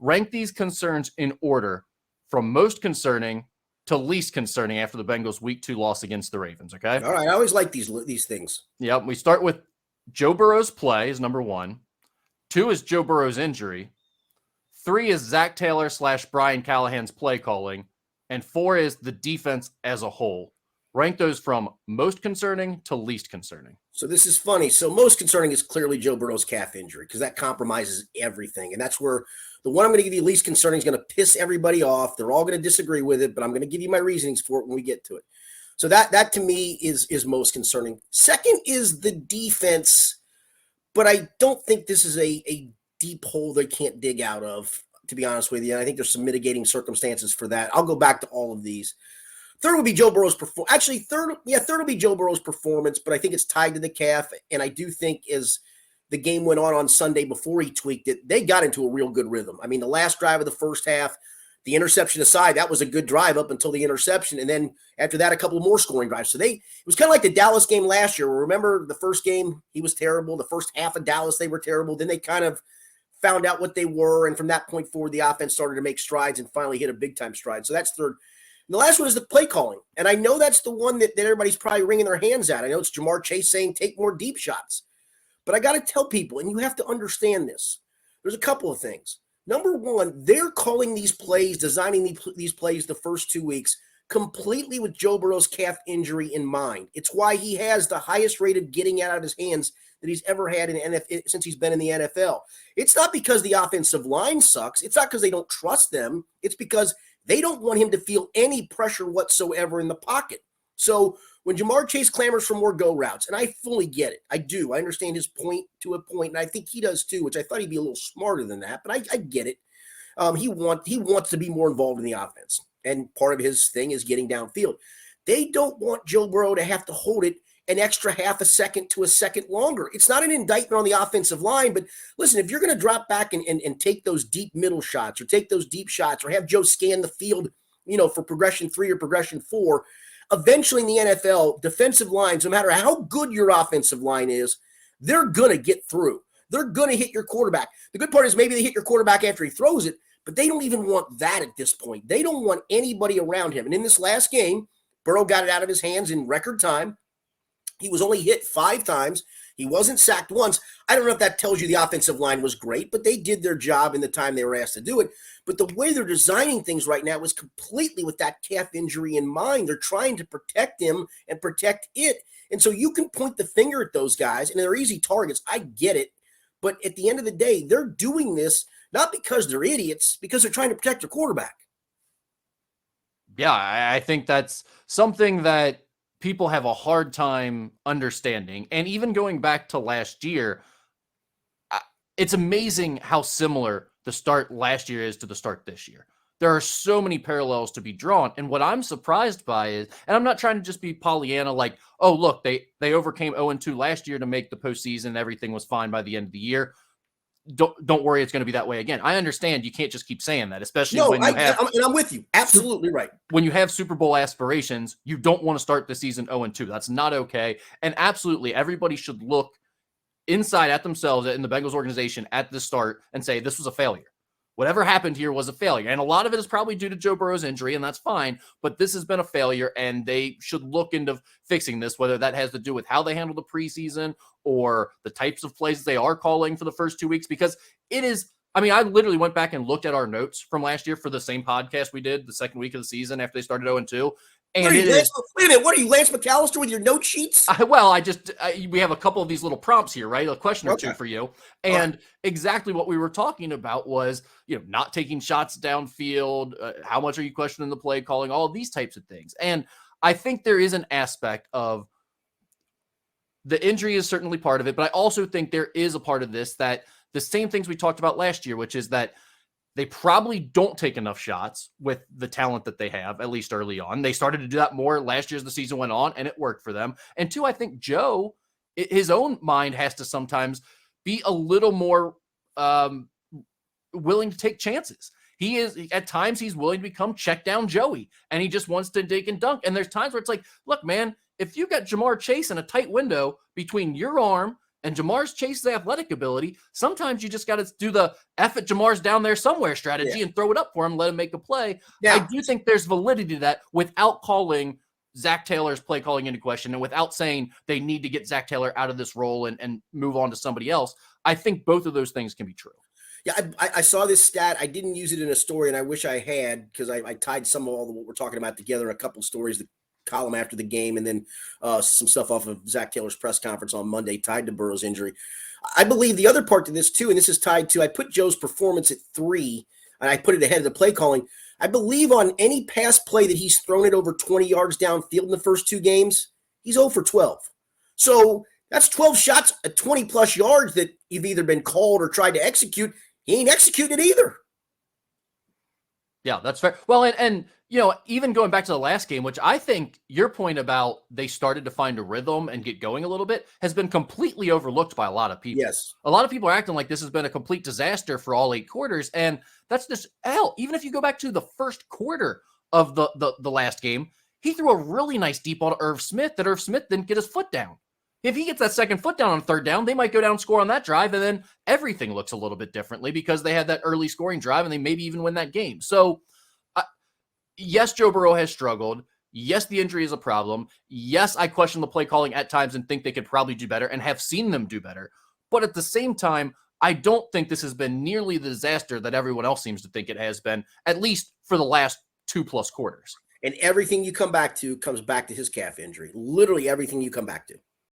rank these concerns in order from most concerning to least concerning after the Bengals' Week 2 loss against the Ravens, okay? All right, I always like these things. Yep, we start with Joe Burrow's play is number 1. 2 is Joe Burrow's injury. 3 is Zac Taylor / Brian Callahan's play calling. And 4 is the defense as a whole. Rank those from most concerning to least concerning. So this is funny. So most concerning is clearly Joe Burrow's calf injury because that compromises everything. And that's where the one I'm going to give you least concerning is going to piss everybody off. They're all going to disagree with it, but I'm going to give you my reasonings for it when we get to it. So that to me is most concerning. Second is the defense, but I don't think this is a deep hole they can't dig out of, to be honest with you. And I think there's some mitigating circumstances for that. I'll go back to all of these. Third would be Joe Burrow's performance. Actually, third will be Joe Burrow's performance, but I think it's tied to the calf. And I do think as the game went on Sunday before he tweaked it, they got into a real good rhythm. I mean, the last drive of the first half, the interception aside, that was a good drive up until the interception. And then after that, a couple more scoring drives. So it was kind of like the Dallas game last year. Remember the first game, he was terrible. The first half of Dallas, they were terrible. Then they kind of found out what they were. And from that point forward, the offense started to make strides and finally hit a big time stride. So that's third. And the last one is the play calling. And I know that's the one that everybody's probably wringing their hands at. I know it's Jamar Chase saying take more deep shots. But I got to tell people, and you have to understand this, there's a couple of things. Number one, they're calling these plays, designing these plays the first 2 weeks completely with Joe Burrow's calf injury in mind. It's why he has the highest rate of getting out of his hands that he's ever had in NFL since he's been in the NFL. It's not because the offensive line sucks. It's not because they don't trust them. It's because they don't want him to feel any pressure whatsoever in the pocket. So when Jamar Chase clamors for more go routes, and I fully get it. I do. I understand his point to a point, and I think he does too, which I thought he'd be a little smarter than that, but I get it. He wants to be more involved in the offense, and part of his thing is getting downfield. They don't want Joe Burrow to have to hold it an extra half a second to a second longer. It's not an indictment on the offensive line, but listen, if you're going to drop back and take those deep middle shots or take those deep shots or have Joe scan the field, for progression 3 or progression 4, eventually in the NFL, defensive lines, no matter how good your offensive line is, they're going to get through. They're going to hit your quarterback. The good part is maybe they hit your quarterback after he throws it, but they don't even want that at this point. They don't want anybody around him. And in this last game, Burrow got it out of his hands in record time. He was only hit 5 times. He wasn't sacked once. I don't know if that tells you the offensive line was great, but they did their job in the time they were asked to do it. But the way they're designing things right now is completely with that calf injury in mind. They're trying to protect him and protect it. And so you can point the finger at those guys, and they're easy targets. I get it. But at the end of the day, they're doing this not because they're idiots, because they're trying to protect their quarterback. Yeah, I think that's something that people have a hard time understanding. And even going back to last year, it's amazing how similar the start last year is to the start this year. There are so many parallels to be drawn. And what I'm surprised by is, and I'm not trying to just be Pollyanna, like, oh, look, they overcame 0-2 last year to make the postseason. Everything was fine by the end of the year. Don't worry, it's going to be that way again. I understand you can't just keep saying that, especially when you have. And I'm with you. Absolutely right. When you have Super Bowl aspirations, you don't want to start the season 0-2. That's not okay. And absolutely, everybody should look inside at themselves in the Bengals organization at the start and say, this was a failure. Whatever happened here was a failure. And a lot of it is probably due to Joe Burrow's injury, and that's fine. But this has been a failure, and they should look into fixing this, whether that has to do with how they handle the preseason or the types of plays they are calling for the first 2 weeks. Because it is, I literally went back and looked at our notes from last year for the same podcast we did the second week of the season after they started 0-2. And wait a minute, what are you, Lance McAllister, with your note sheets? We have a couple of these little prompts here, right? A question or two for you. And exactly what we were talking about was, not taking shots downfield. How much are you questioning the play calling? All of these types of things. And I think there is an aspect of the injury is certainly part of it, but I also think there is a part of this that the same things we talked about last year, which is that they probably don't take enough shots with the talent that they have, at least early on. They started to do that more last year as the season went on, and it worked for them. And two, I think Joe, his own mind has to sometimes be a little more willing to take chances. He is, at times, he's willing to become check down Joey, and he just wants to dig and dunk. And there's times where it's like, look, man, if you got Jamar Chase in a tight window between your arm And Jamar's Chase's athletic ability, sometimes you just got to do the F it, Jamar's down there somewhere strategy and throw it up for him, let him make a play. I do think there's validity to that without calling Zac Taylor's play calling into question and without saying they need to get Zac Taylor out of this role and move on to somebody else. I think both of those things can be true. Yeah, I saw this stat. I didn't use it in a story, and I wish I had, because I tied some of all what we're talking about together, a couple stories, the column after the game, and then some stuff off of Zac Taylor's press conference on Monday tied to Burrow's injury. I believe the other part to this, too, and this is tied to, I put Joe's performance at 3, and I put it ahead of the play calling. I believe on any pass play that he's thrown it over 20 yards downfield in the first 2 games, he's 0 for 12. So that's 12 shots at 20-plus yards that you've either been called or tried to execute. He ain't executed either. Yeah, that's fair. Well, and even going back to the last game, which I think your point about they started to find a rhythm and get going a little bit has been completely overlooked by a lot of people. Yes. A lot of people are acting like this has been a complete disaster for all 8 quarters. And that's just hell. Even if you go back to the first quarter of the last game, he threw a really nice deep ball to Irv Smith that Irv Smith didn't get his foot down. If he gets that second foot down on 3rd down, they might go down and score on that drive, and then everything looks a little bit differently because they had that early scoring drive and they maybe even win that game. So, yes, Joe Burrow has struggled. Yes, the injury is a problem. Yes, I question the play calling at times and think they could probably do better and have seen them do better. But at the same time, I don't think this has been nearly the disaster that everyone else seems to think it has been, at least for the last 2+ quarters. And everything you come back to comes back to his calf injury. Literally everything you come back to.